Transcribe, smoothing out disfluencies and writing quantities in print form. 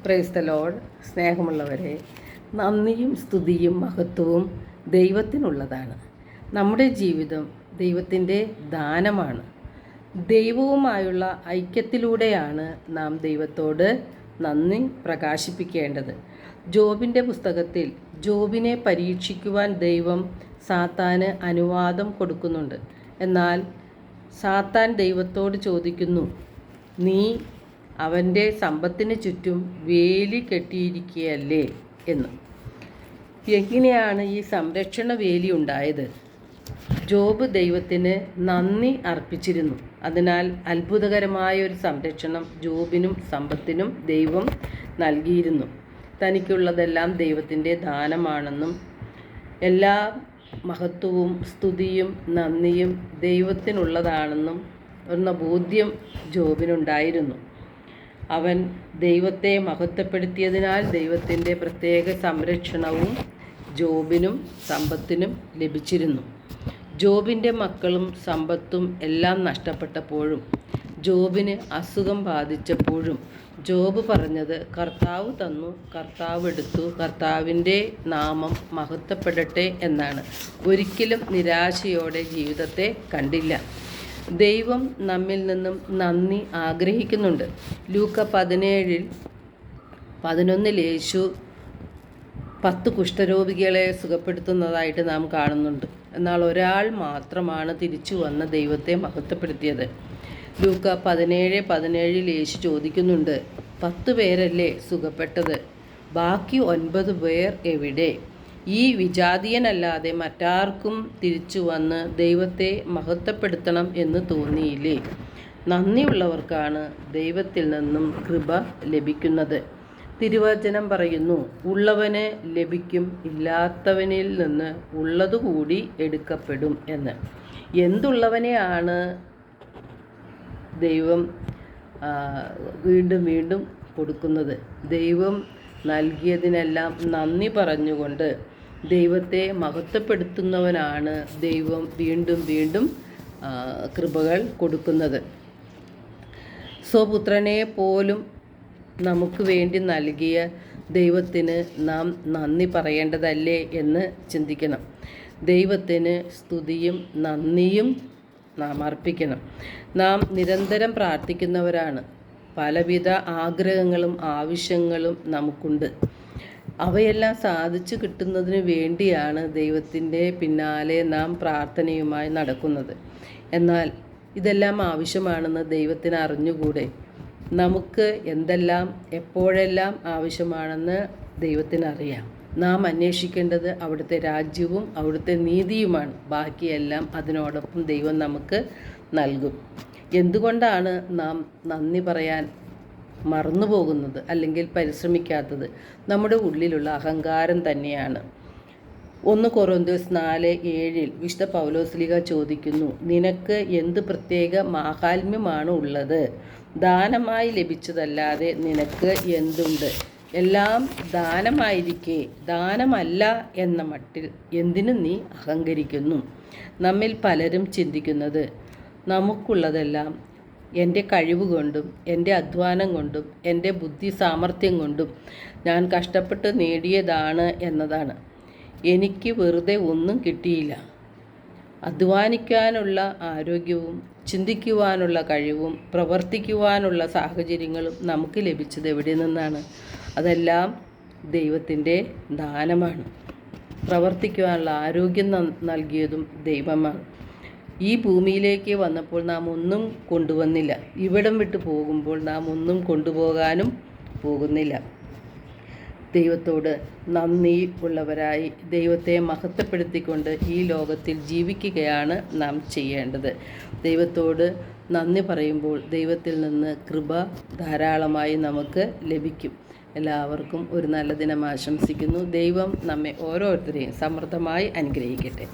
Praise the Lord. സ്നേഹമുള്ളവരെ, നന്ദിയും സ്തുതിയും മഹത്വവും ദൈവത്തിനുള്ളതാണ്. നമ്മുടെ ജീവിതം ദൈവത്തിൻ്റെ ദാനമാണ്. ദൈവവുമായുള്ള ഐക്യത്തിലൂടെയാണ് നാം ദൈവത്തോട് നന്ദി പ്രകാശിപ്പിക്കേണ്ടത്. ജോബിൻ്റെ പുസ്തകത്തിൽ ജോബിനെ പരീക്ഷിക്കുവാൻ ദൈവം സാത്താന് അനുവാദം കൊടുക്കുന്നുണ്ട്. എന്നാൽ സാത്താൻ ദൈവത്തോട് ചോദിക്കുന്നു, നീ അവൻ്റെ സമ്പത്തിന് ചുറ്റും വേലി കെട്ടിയിരിക്കുകയല്ലേ എന്ന്. എങ്ങനെയാണ് ഈ സംരക്ഷണ വേലി ഉണ്ടായത്? ജോബ് ദൈവത്തിന് നന്ദി അർപ്പിച്ചിരുന്നു. അതിനാൽ അത്ഭുതകരമായ ഒരു സംരക്ഷണം ജോബിനും സമ്പത്തിനും ദൈവം നൽകിയിരുന്നു. തനിക്കുള്ളതെല്ലാം ദൈവത്തിൻ്റെ ദാനമാണെന്നും എല്ലാ മഹത്വവും സ്തുതിയും നന്ദിയും ദൈവത്തിനുള്ളതാണെന്നും എന്ന ബോധ്യം ജോബിനുണ്ടായിരുന്നു. അവൻ ദൈവത്തെ മഹത്വപ്പെടുത്തിയതിനാൽ ദൈവത്തിൻ്റെ പ്രത്യേക സംരക്ഷണവും ജോബിനും സമ്പത്തിനും ലഭിച്ചിരുന്നു. ജോബിൻ്റെ മക്കളും സമ്പത്തും എല്ലാം നഷ്ടപ്പെട്ടപ്പോഴും ജോബിന് അസുഖം ബാധിച്ചപ്പോഴും ജോബ് പറഞ്ഞത്, കർത്താവ് തന്നു, കർത്താവ് എടുത്തു, കർത്താവിൻ്റെ നാമം മഹത്വപ്പെടട്ടെ എന്നാണ്. ഒരിക്കലും നിരാശയോടെ ജീവിതത്തെ കണ്ടില്ല. ദൈവം നമ്മിൽ നിന്നും നന്ദി ആഗ്രഹിക്കുന്നുണ്ട്. ലൂക്ക 17:11 യേശു 10 കുഷ്ഠരോഗികളെ സുഖപ്പെടുത്തുന്നതായിട്ട് നാം കാണുന്നുണ്ട്. എന്നാൽ ഒരാൾ മാത്രമാണ് തിരിച്ചു വന്ന് ദൈവത്തെ മഹത്വപ്പെടുത്തിയത്. ലൂക്ക 17:17 യേശു ചോദിക്കുന്നുണ്ട്, 10 പേരല്ലേ സുഖപ്പെട്ടത്? ബാക്കി 9 പേർ എവിടെ? ഈ വിജാതീയനല്ലാതെ മറ്റാർക്കും തിരിച്ചു വന്ന് ദൈവത്തെ മഹത്വപ്പെടുത്തണം എന്ന് തോന്നിയില്ലേ? നന്ദിയുള്ളവർക്കാണ് ദൈവത്തിൽ നിന്നും കൃപ ലഭിക്കുന്നത്. തിരുവചനം പറയുന്നു, ഉള്ളവന് ലഭിക്കും, ഇല്ലാത്തവനിൽ നിന്ന് ഉള്ളതുകൂടി എടുക്കപ്പെടും എന്ന്. എന്തുള്ളവനെയാണ് ദൈവം വീണ്ടും വീണ്ടും കൊടുക്കുന്നത്? ദൈവം നൽകിയതിനെല്ലാം നന്ദി പറഞ്ഞുകൊണ്ട് ദൈവത്തെ മഹത്വപ്പെടുത്തുന്നവനാണ് ദൈവം വീണ്ടും വീണ്ടും കൃപകൾ കൊടുക്കുന്നത്. സ്വപുത്രനെ പോലും നമുക്ക് വേണ്ടി നൽകിയ ദൈവത്തിന് നാം നന്ദി പറയേണ്ടതല്ലേ എന്ന് ചിന്തിക്കണം. ദൈവത്തിന് സ്തുതിയും നന്ദിയും നാം അർപ്പിക്കണം. നാം നിരന്തരം പ്രാർത്ഥിക്കുന്നവരാണ്. പലവിധ ആഗ്രഹങ്ങളും ആവശ്യങ്ങളും നമുക്കുണ്ട്. അവയെല്ലാം സാധിച്ചു കിട്ടുന്നതിന് വേണ്ടിയാണ് ദൈവത്തിൻ്റെ പിന്നാലെ നാം പ്രാർത്ഥനയുമായി നടക്കുന്നത്. എന്നാൽ ഇതെല്ലാം ആവശ്യമാണെന്ന് ദൈവത്തിന് അറിഞ്ഞുകൂടെ? നമുക്ക് എന്തെല്ലാം എപ്പോഴെല്ലാം ആവശ്യമാണെന്ന് ദൈവത്തിനറിയാം. നാം അന്വേഷിക്കേണ്ടത് അവിടുത്തെ രാജ്യവും അവിടുത്തെ നീതിയുമാണ്. ബാക്കിയെല്ലാം അതിനോടൊപ്പം ദൈവം നമുക്ക് നൽകും. എന്തുകൊണ്ടാണ് നാം നന്ദി പറയാൻ മറന്നുപോകുന്നത് അല്ലെങ്കിൽ പരിശ്രമിക്കാത്തത്? നമ്മുടെ ഉള്ളിലുള്ള അഹങ്കാരം തന്നെയാണ്. 1 കൊറിന്തോസ് 4:7 വിശുദ്ധ പൗലോസ്ലീഹ ചോദിക്കുന്നു, നിനക്ക് എന്ത് പ്രത്യേക മാഹാത്മ്യമാണ് ഉള്ളത്? ദാനമായി ലഭിച്ചതല്ലാതെ നിനക്ക് എന്തുണ്ട്? എല്ലാം ദാനമായിരിക്കെ ദാനമല്ല എന്ന മട്ടിൽ എന്തിനു നീ അഹങ്കരിക്കുന്നു? നമ്മിൽ പലരും ചിന്തിക്കുന്നത്, നമുക്കുള്ളതെല്ലാം എൻ്റെ കഴിവ് കൊണ്ടും എൻ്റെ അധ്വാനം കൊണ്ടും എൻ്റെ ബുദ്ധി സാമർഥ്യം കൊണ്ടും ഞാൻ കഷ്ടപ്പെട്ട് നേടിയതാണ് എന്നതാണ്. എനിക്ക് വെറുതെ ഒന്നും കിട്ടിയില്ല. അധ്വാനിക്കാനുള്ള ആരോഗ്യവും ചിന്തിക്കുവാനുള്ള കഴിവും പ്രവർത്തിക്കുവാനുള്ള സാഹചര്യങ്ങളും നമുക്ക് ലഭിച്ചത് എവിടെ നിന്നാണ്? അതെല്ലാം ദൈവത്തിൻ്റെ ദാനമാണ്. പ്രവർത്തിക്കുവാനുള്ള ആരോഗ്യം നൽകിയതും ദൈവമാണ്. ഈ ഭൂമിയിലേക്ക് വന്നപ്പോൾ നാം ഒന്നും കൊണ്ടുവന്നില്ല. ഇവിടം വിട്ടു പോകുമ്പോൾ നാം ഒന്നും കൊണ്ടുപോകാനും പോകുന്നില്ല. ദൈവത്തോട് നന്ദി ഉള്ളവരായി ദൈവത്തെ മഹത്വപ്പെടുത്തിക്കൊണ്ട് ഈ ലോകത്തിൽ ജീവിക്കുകയാണ് നാം ചെയ്യേണ്ടത്. ദൈവത്തോട് നന്ദി പറയുമ്പോൾ ദൈവത്തിൽ നിന്ന് കൃപ ധാരാളമായി നമുക്ക് ലഭിക്കും. എല്ലാവർക്കും ഒരു നല്ല ദിനം ആശംസിക്കുന്നു. ദൈവം നമ്മെ ഓരോരുത്തരെയും സമൃദ്ധമായി അനുഗ്രഹിക്കട്ടെ.